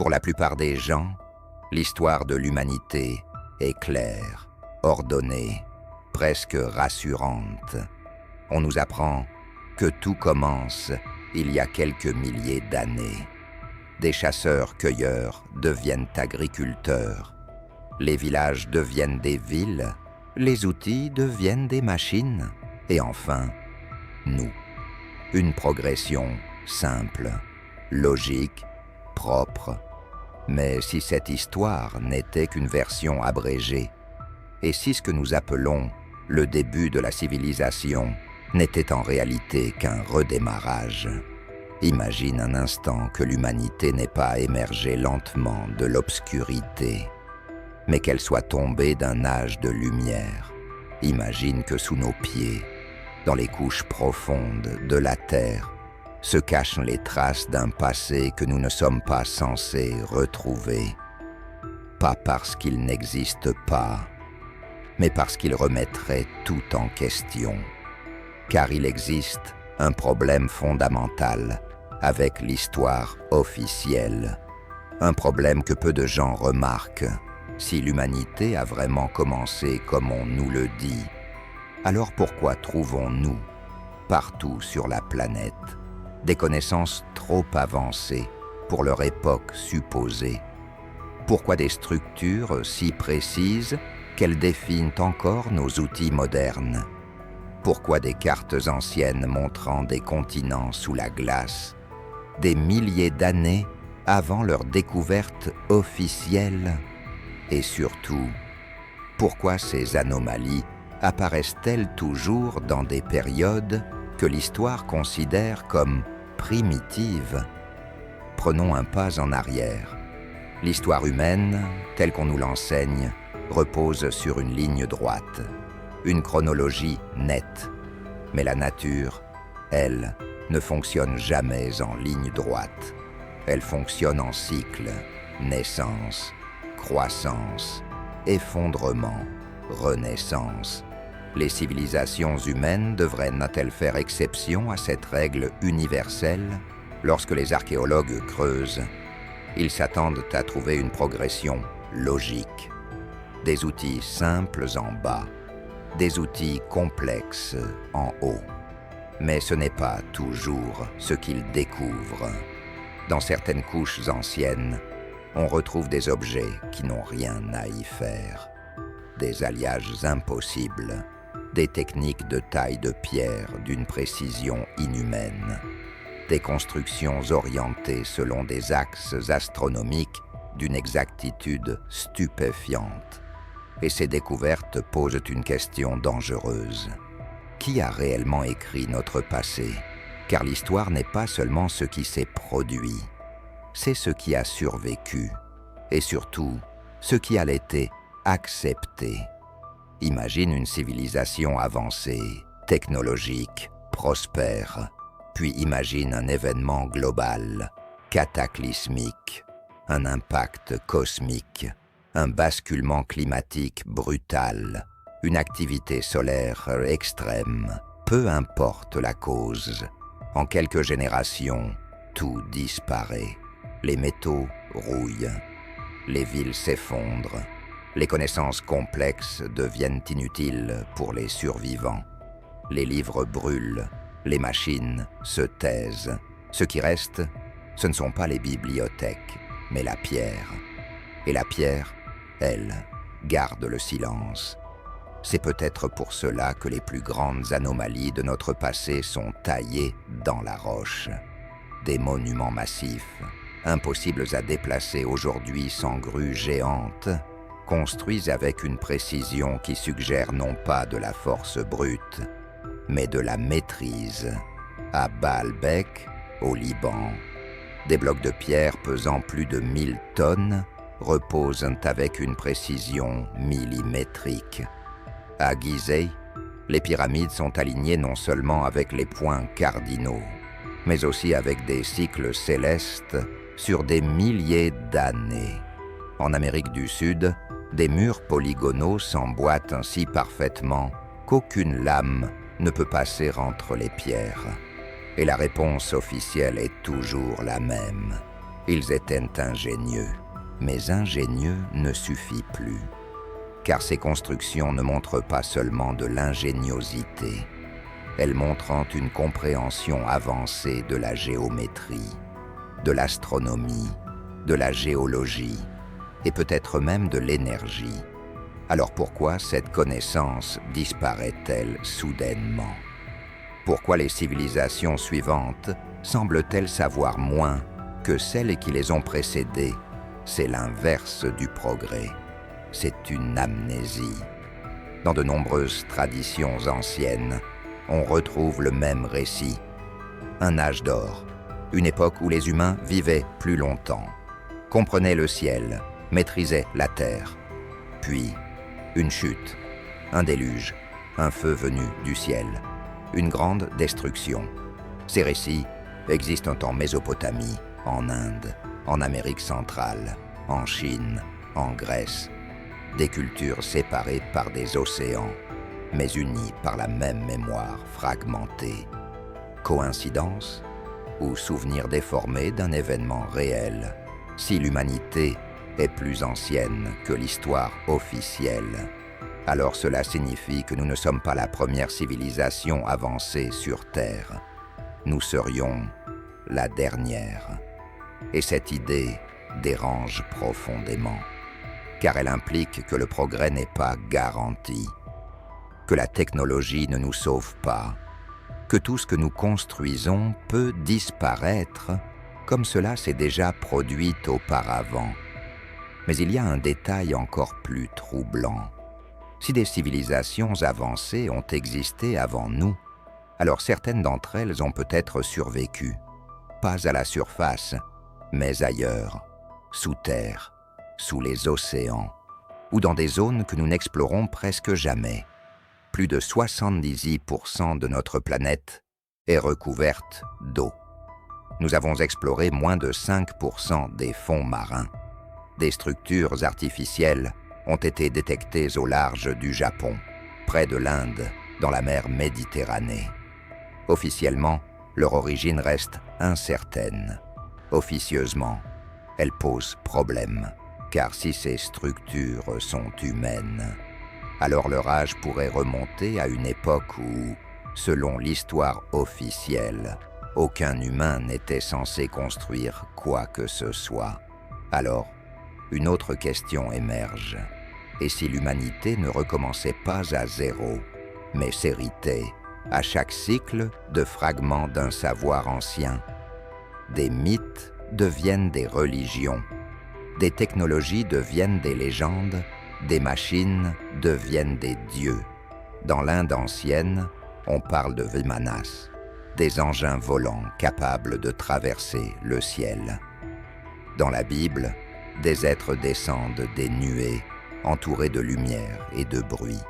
Pour la plupart des gens, l'histoire de l'humanité est claire, ordonnée, presque rassurante. On nous apprend que tout commence il y a quelques milliers d'années. Des chasseurs-cueilleurs deviennent agriculteurs. Les villages deviennent des villes. Les outils deviennent des machines. Et enfin, nous. Une progression simple, logique, propre. Mais si cette histoire n'était qu'une version abrégée, et si ce que nous appelons le début de la civilisation n'était en réalité qu'un redémarrage, imagine un instant que l'humanité n'ait pas émergé lentement de l'obscurité, mais qu'elle soit tombée d'un âge de lumière. Imagine que sous nos pieds, dans les couches profondes de la terre, se cachent les traces d'un passé que nous ne sommes pas censés retrouver. Pas parce qu'il n'existe pas, mais parce qu'il remettrait tout en question. Car il existe un problème fondamental avec l'histoire officielle. Un problème que peu de gens remarquent. Si l'humanité a vraiment commencé comme on nous le dit, alors pourquoi trouvons-nous, partout sur la planète, des connaissances trop avancées pour leur époque supposée? Pourquoi des structures si précises qu'elles définissent encore nos outils modernes? Pourquoi des cartes anciennes montrant des continents sous la glace, des milliers d'années avant leur découverte officielle? Et surtout, pourquoi ces anomalies apparaissent-elles toujours dans des périodes que l'histoire considère comme primitives? Prenons un pas en arrière. L'histoire humaine, telle qu'on nous l'enseigne, repose sur une ligne droite, une chronologie nette. Mais la nature, elle, ne fonctionne jamais en ligne droite. Elle fonctionne en cycle, naissance, croissance, effondrement, renaissance. Les civilisations humaines devraient-elles faire exception à cette règle universelle? Lorsque les archéologues creusent, ils s'attendent à trouver une progression logique. Des outils simples en bas, des outils complexes en haut. Mais ce n'est pas toujours ce qu'ils découvrent. Dans certaines couches anciennes, on retrouve des objets qui n'ont rien à y faire. Des alliages impossibles, des techniques de taille de pierre d'une précision inhumaine, des constructions orientées selon des axes astronomiques d'une exactitude stupéfiante. Et ces découvertes posent une question dangereuse. Qui a réellement écrit notre passé? Car l'histoire n'est pas seulement ce qui s'est produit, c'est ce qui a survécu, et surtout, ce qui a été accepté. Imagine une civilisation avancée, technologique, prospère, puis imagine un événement global, cataclysmique, un impact cosmique, un basculement climatique brutal, une activité solaire extrême, peu importe la cause. En quelques générations, tout disparaît. Les métaux rouillent, les villes s'effondrent, les connaissances complexes deviennent inutiles pour les survivants. Les livres brûlent, les machines se taisent. Ce qui reste, ce ne sont pas les bibliothèques, mais la pierre. Et la pierre, elle, garde le silence. C'est peut-être pour cela que les plus grandes anomalies de notre passé sont taillées dans la roche. Des monuments massifs, impossibles à déplacer aujourd'hui sans grues géantes, construits avec une précision qui suggère non pas de la force brute, mais de la maîtrise. À Baalbek, au Liban, des blocs de pierre pesant plus de 1000 tonnes reposent avec une précision millimétrique. À Gizeh, les pyramides sont alignées non seulement avec les points cardinaux, mais aussi avec des cycles célestes sur des milliers d'années. En Amérique du Sud, des murs polygonaux s'emboîtent ainsi parfaitement qu'aucune lame ne peut passer entre les pierres. Et la réponse officielle est toujours la même. Ils étaient ingénieux, mais ingénieux ne suffit plus, car ces constructions ne montrent pas seulement de l'ingéniosité, elles montrent une compréhension avancée de la géométrie, de l'astronomie, de la géologie, et peut-être même de l'énergie. Alors pourquoi cette connaissance disparaît-elle soudainement? Pourquoi les civilisations suivantes semblent-elles savoir moins que celles qui les ont précédées? C'est l'inverse du progrès. C'est une amnésie. Dans de nombreuses traditions anciennes, on retrouve le même récit. Un âge d'or, une époque où les humains vivaient plus longtemps, comprenaient le ciel, maîtrisaient la terre. Puis, une chute, un déluge, un feu venu du ciel, une grande destruction. Ces récits existent en Mésopotamie, en Inde, en Amérique centrale, en Chine, en Grèce. Des cultures séparées par des océans, mais unies par la même mémoire fragmentée. Coïncidence ou souvenir déformé d'un événement réel? Si l'humanité est plus ancienne que l'histoire officielle, alors cela signifie que nous ne sommes pas la première civilisation avancée sur Terre. Nous serions la dernière. Et cette idée dérange profondément, car elle implique que le progrès n'est pas garanti, que la technologie ne nous sauve pas, que tout ce que nous construisons peut disparaître comme cela s'est déjà produit auparavant. Mais il y a un détail encore plus troublant. Si des civilisations avancées ont existé avant nous, alors certaines d'entre elles ont peut-être survécu, pas à la surface, mais ailleurs, sous terre, sous les océans, ou dans des zones que nous n'explorons presque jamais. Plus de 70% de notre planète est recouverte d'eau. Nous avons exploré moins de 5% des fonds marins. Des structures artificielles ont été détectées au large du Japon, près de l'Inde, dans la mer Méditerranée. Officiellement, leur origine reste incertaine. Officieusement, elles posent problème, car si ces structures sont humaines, alors leur âge pourrait remonter à une époque où, selon l'histoire officielle, aucun humain n'était censé construire quoi que ce soit. Alors, une autre question émerge. Et si l'humanité ne recommençait pas à zéro, mais s'héritait, à chaque cycle, de fragments d'un savoir ancien? Des mythes deviennent des religions, des technologies deviennent des légendes, des machines deviennent des dieux. Dans l'Inde ancienne, on parle de Vimanas, des engins volants capables de traverser le ciel. Dans la Bible, des êtres descendent des nuées, entourés de lumière et de bruit.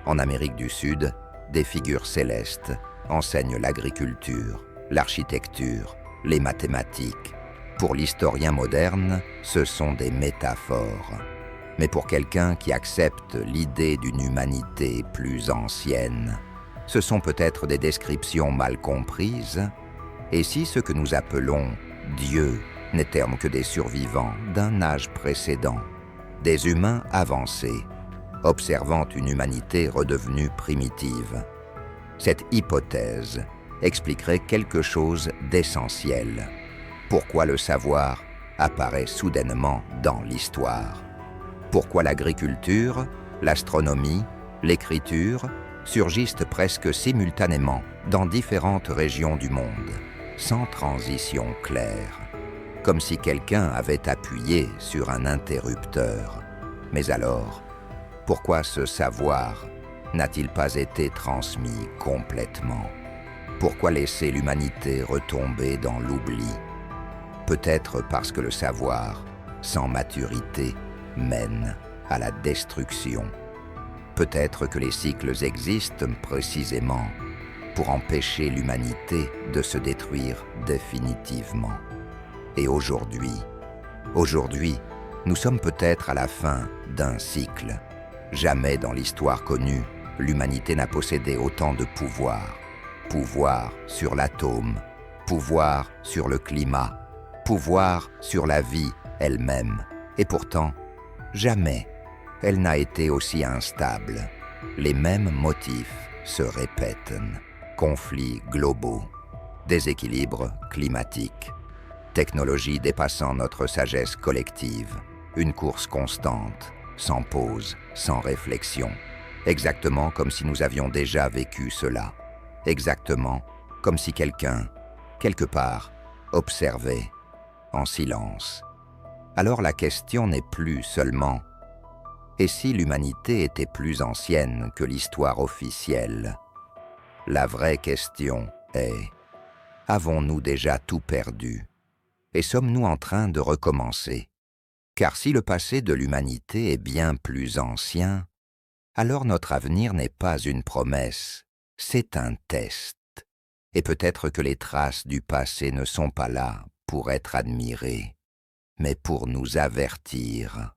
En Amérique du Sud, des figures célestes enseignent l'agriculture, l'architecture, les mathématiques. Pour l'historien moderne, ce sont des métaphores. Mais pour quelqu'un qui accepte l'idée d'une humanité plus ancienne, ce sont peut-être des descriptions mal comprises. Et si ce que nous appelons Dieu n'étaient que des survivants d'un âge précédent, des humains avancés, observant une humanité redevenue primitive? Cette hypothèse expliquerait quelque chose d'essentiel. Pourquoi le savoir apparaît soudainement dans l'histoire? Pourquoi l'agriculture, l'astronomie, l'écriture surgissent presque simultanément dans différentes régions du monde, sans transition claire, comme si quelqu'un avait appuyé sur un interrupteur? Mais alors, pourquoi ce savoir n'a-t-il pas été transmis complètement? Pourquoi laisser l'humanité retomber dans l'oubli? Peut-être parce que le savoir, sans maturité, mène à la destruction. Peut-être que les cycles existent précisément pour empêcher l'humanité de se détruire définitivement. Et aujourd'hui, nous sommes peut-être à la fin d'un cycle. Jamais dans l'histoire connue, l'humanité n'a possédé autant de pouvoir. Pouvoir sur l'atome, pouvoir sur le climat, pouvoir sur la vie elle-même. Et pourtant, jamais elle n'a été aussi instable. Les mêmes motifs se répètent. Conflits globaux, déséquilibres climatiques, technologie dépassant notre sagesse collective, une course constante, sans pause, sans réflexion, exactement comme si nous avions déjà vécu cela, exactement comme si quelqu'un, quelque part, observait, en silence. Alors la question n'est plus seulement « et si l'humanité était plus ancienne que l'histoire officielle ?» La vraie question est « avons-nous déjà tout perdu et sommes-nous en train de recommencer ?» Car si le passé de l'humanité est bien plus ancien, alors notre avenir n'est pas une promesse, c'est un test. Et peut-être que les traces du passé ne sont pas là pour être admirées, mais pour nous avertir.